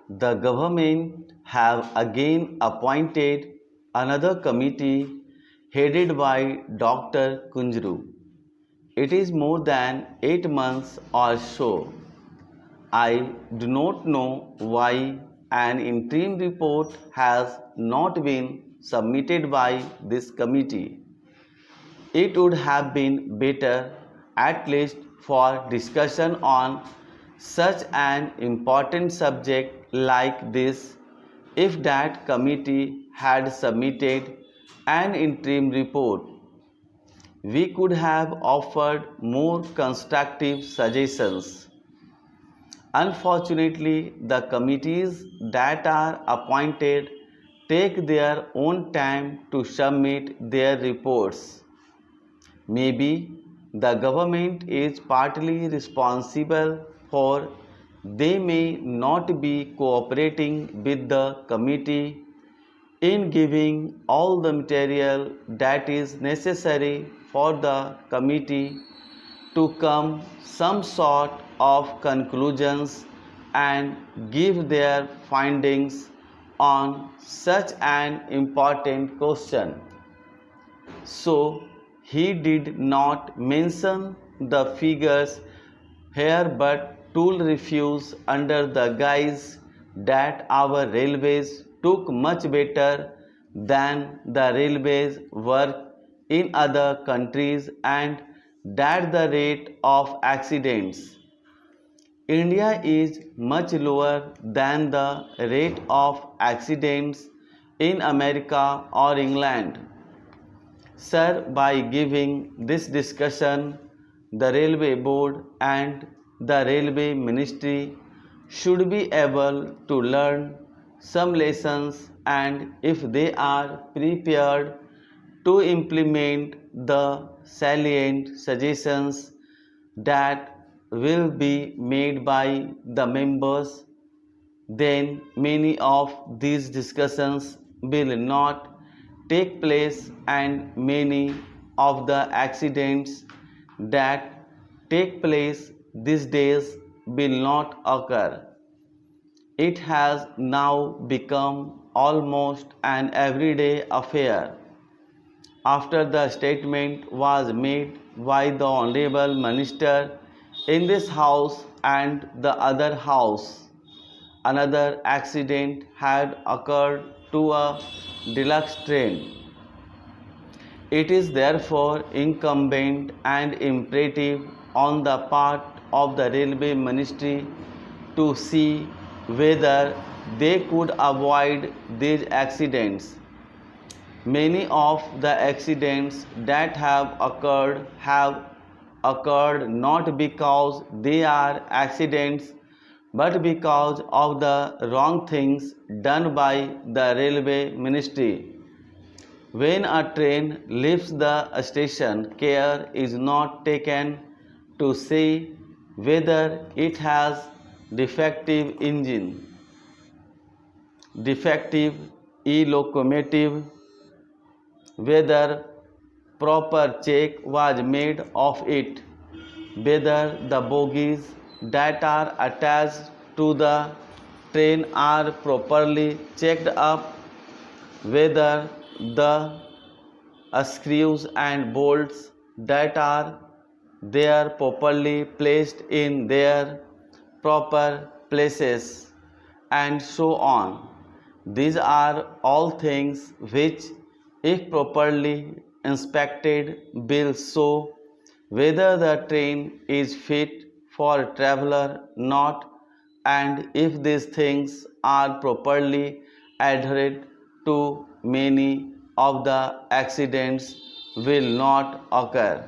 the government have again appointed another committee headed by Dr. Kunjru. It is more than 8 months or so. I do not know why an interim report has not been submitted by this committee. It would have been better, at least for discussion on such an important subject like this, if that committee had submitted an interim report. We could have offered more constructive suggestions. Unfortunately, the committees that are appointed take their own time to submit their reports. Maybe the government is partly responsible for they may not be cooperating with the committee in giving all the material that is necessary for the committee to come some sort of conclusions and give their findings on such an important question. So he did not mention the figures here but told refuse under the guise that our railways took much better than the railways work in other countries and that the rate of accidents India is much lower than the rate of accidents in America or England. Sir, by giving this discussion, the Railway Board and the Railway Ministry should be able to learn some lessons and if they are prepared to implement the salient suggestions that will be made by the members, then many of these discussions will not take place and many of the accidents that take place these days will not occur. It has now become almost an everyday affair. After the statement was made by the Honorable Minister in this House and the other House, another accident had occurred to a deluxe train. It is therefore incumbent and imperative on the part of the Railway Ministry to see whether they could avoid these accidents. Many of the accidents that have occurred not because they are accidents but because of the wrong things done by the railway ministry. When a train leaves the station, care is not taken to see whether it has defective engine, defective e-locomotive, whether proper check was made of it, whether the bogies that are attached to the train are properly checked up, whether the screws and bolts that are there properly placed in their proper places, and so on. These are all things which, if properly inspected, will show whether the train is fit for traveler not and if these things are properly adhered to many of the accidents will not occur.